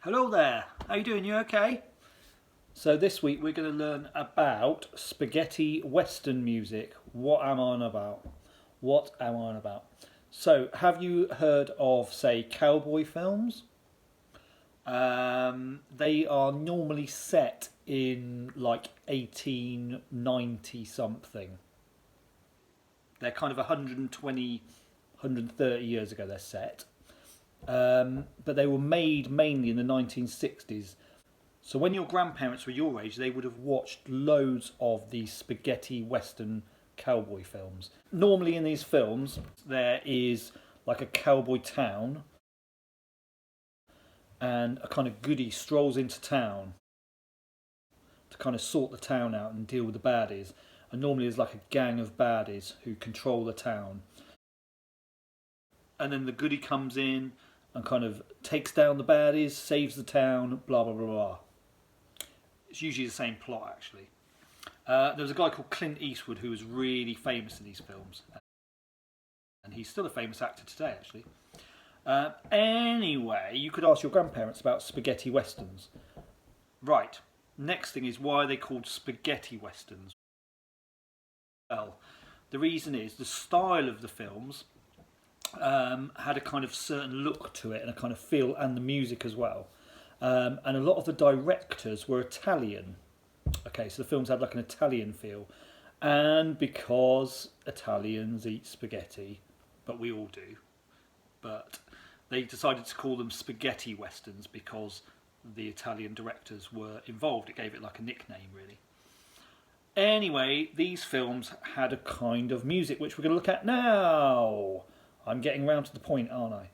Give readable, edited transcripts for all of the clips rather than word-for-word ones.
Hello there, how you doing? You okay? So this week we're going to learn about spaghetti western music. What am I on about? What am I on about? So have you heard of, say, cowboy films? They are normally set in like 1890 something. They're kind of 120, 130 years ago they're set. But they were made mainly in the 1960s. So when your grandparents were your age, they would have watched loads of these spaghetti western cowboy films. Normally in these films, there is like a cowboy town, and a kind of goody strolls into town to kind of sort the town out and deal with the baddies. And normally there's like a gang of baddies who control the town. And then the goody comes in and kind of takes down the baddies, saves the town, blah blah blah blah. It's usually the same plot, actually. There was a guy called Clint Eastwood who was really famous in these films, and he's still a famous actor today, actually. Anyway, you could ask your grandparents about spaghetti westerns. Right. Next thing is, why are they called spaghetti westerns? Well, the reason is the style of the films had a kind of certain look to it and a kind of feel, and the music as well. And a lot of the directors were Italian. Okay, so the films had like an Italian feel. And because Italians eat spaghetti, but we all do, but they decided to call them spaghetti westerns because the Italian directors were involved. It gave it like a nickname, really. Anyway, these films had a kind of music which we're going to look at now. I'm getting round to the point, aren't I?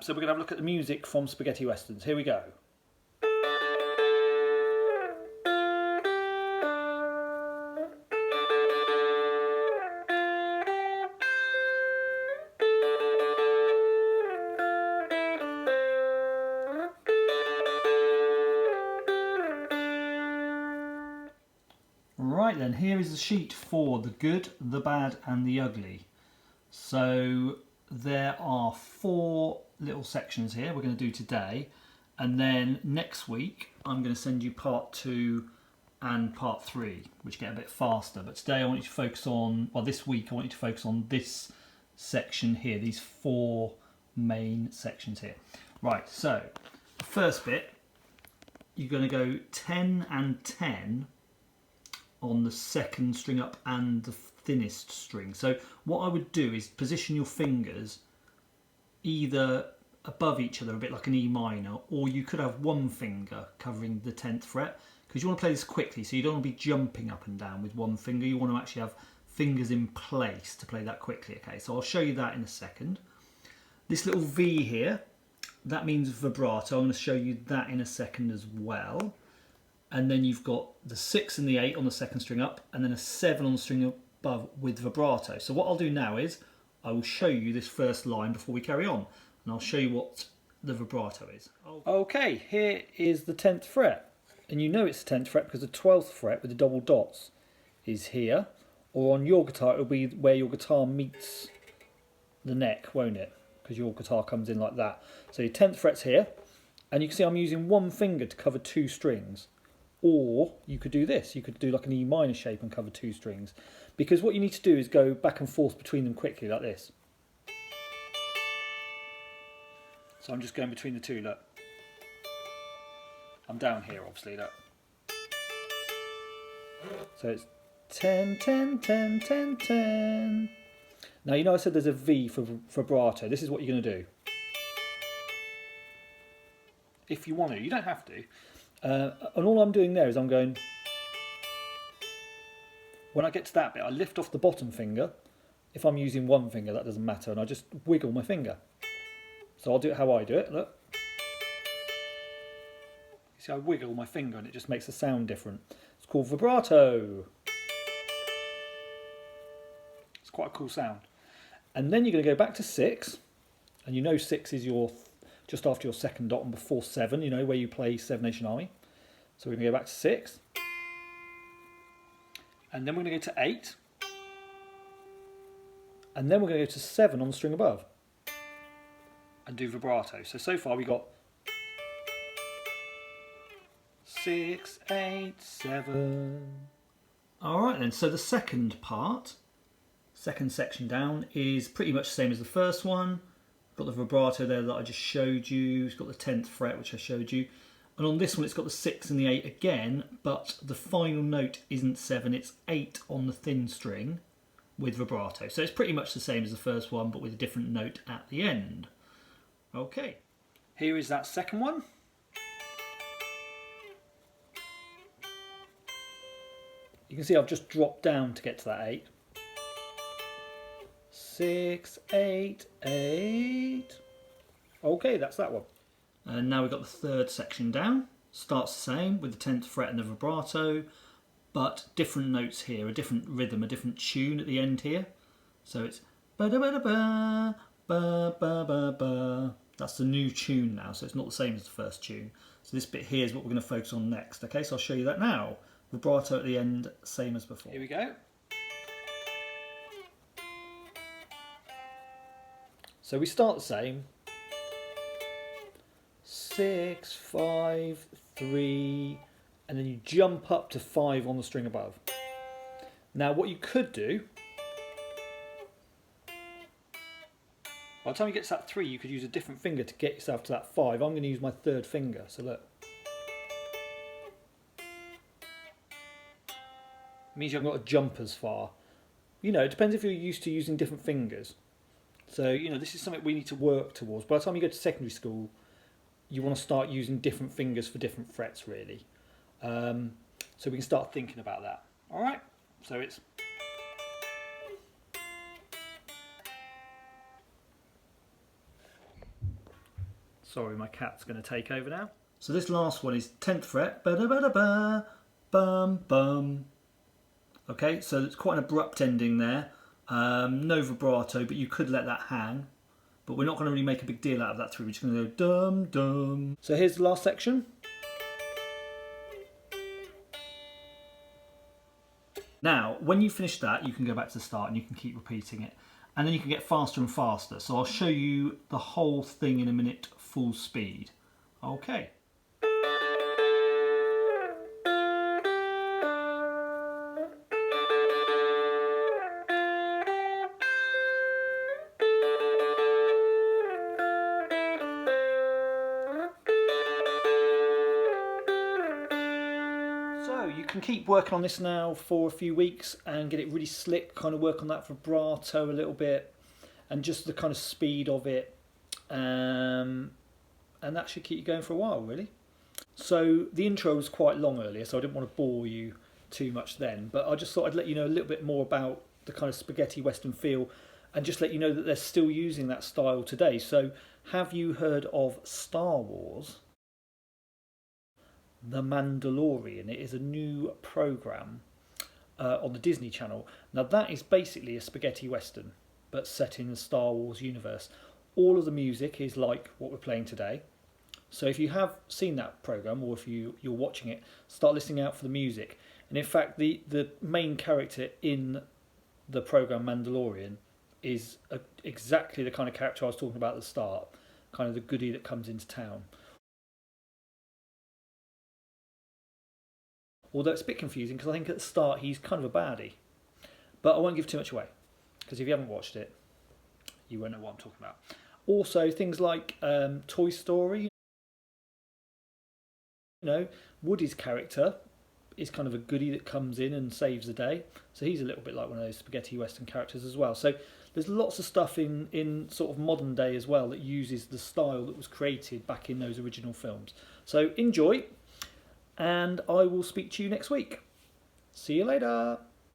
So we're going to have a look at the music from spaghetti westerns. Here we go. Right then, here is the sheet for the good, the bad and the ugly. So there are 4 little sections here we're going to do today, and then next week I'm going to send you part 2 and part 3, which get a bit faster. But today I want you to focus on, well, this week I want you to focus on this section here, these 4 main sections here. Right, so the first bit, you're going to go 10 and 10 on the second string up and the thinnest string. So what I would do is position your fingers either above each other, a bit like an E minor, or you could have one finger covering the 10th fret, because you want to play this quickly, so you don't want to be jumping up and down with one finger. You want to actually have fingers in place to play that quickly. Okay, so I'll show you that in a second. This little V here, that means vibrato. I'm going to show you that in a second as well. And then you've got the 6 and the 8 on the second string up, and then a 7 on the string above with vibrato. So what I'll do now is I will show you this first line before we carry on, and I'll show you what the vibrato is. Okay, here is the 10th fret, and you know it's the 10th fret because the 12th fret with the double dots is here, or on your guitar it'll be where your guitar meets the neck, won't it? Because your guitar comes in like that. So your 10th fret's here, and you can see I'm using one finger to cover 2 strings. Or you could do this, you could do like an E minor shape and cover 2 strings. Because what you need to do is go back and forth between them quickly, like this. So I'm just going between the 2, look. I'm down here, obviously, look. So it's 10, 10, 10, 10, 10. Now, you know I said there's a V for vibrato. This is what you're going to do. If you want to, you don't have to. And all I'm doing there is I'm going, when I get to that bit, I lift off the bottom finger. If I'm using one finger, that doesn't matter, and I just wiggle my finger. So I'll do it how I do it, look. You see, I wiggle my finger and it just makes the sound different. It's called vibrato. It's quite a cool sound. And then you're going to go back to 6, and you know 6 is your just after your second dot and before 7, you know, where you play Seven Nation Army. So we're going to go back to 6. And then we're going to go to 8. And then we're going to go to 7 on the string above. And do vibrato. So far we got 6, 8, 7. Alright then, so the second part, second section down, is pretty much the same as the first one. Got the vibrato there that I just showed you, it's got the 10th fret which I showed you. And on this one it's got the 6 and the 8 again, but the final note isn't 7, it's 8 on the thin string with vibrato. So it's pretty much the same as the first one, but with a different note at the end. Okay, here is that second one. You can see I've just dropped down to get to that 8. 6, 8, 8. Okay, that's that one. And now we've got the third section down. Starts the same with the 10th fret and the vibrato, but different notes here, a different rhythm, a different tune at the end here. So it's ba da ba da ba, ba ba ba ba. That's the new tune now, so it's not the same as the first tune. So this bit here is what we're going to focus on next. Okay, so I'll show you that now. Vibrato at the end, same as before. Here we go. So we start the same. 6, 5, 3, and then you jump up to 5 on the string above. Now what you could do, by the time you get to that 3, you could use a different finger to get yourself to that 5. I'm going to use my third finger, so look. It means you haven't got to jump as far. You know, it depends if you're used to using different fingers. So, you know, this is something we need to work towards. By the time you go to secondary school, you want to start using different fingers for different frets, really. So we can start thinking about that. All right? So it's... Sorry, my cat's going to take over now. So this last one is 10th fret. Ba-da-ba-da-ba, bum, bum. Okay, so it's quite an abrupt ending there. No vibrato, but you could let that hang. But we're not going to really make a big deal out of that 3. We're just going to go dum dum. So here's the last section. Now, when you finish that, you can go back to the start and you can keep repeating it. And then you can get faster and faster. So I'll show you the whole thing in a minute, full speed. Okay. So you can keep working on this now for a few weeks and get it really slick, kind of work on that vibrato a little bit and just the kind of speed of it, and that should keep you going for a while, really. So the intro was quite long earlier, so I didn't want to bore you too much then, but I just thought I'd let you know a little bit more about the kind of spaghetti western feel and just let you know that they're still using that style today. So have you heard of Star Wars? The Mandalorian. It is a new program on the Disney Channel. Now that is basically a spaghetti western, but set in the Star Wars universe. All of the music is like what we're playing today. So if you have seen that program, or if you're watching it, start listening out for the music. And in fact, the main character in the program Mandalorian is exactly the kind of character I was talking about at the start, kind of the goodie that comes into town. Although it's a bit confusing because I think at the start he's kind of a baddie. But I won't give too much away, because if you haven't watched it, you won't know what I'm talking about. Also, things like Toy Story. You know, Woody's character is kind of a goodie that comes in and saves the day. So he's a little bit like one of those spaghetti western characters as well. So there's lots of stuff in sort of modern day as well that uses the style that was created back in those original films. So enjoy. And I will speak to you next week. See you later.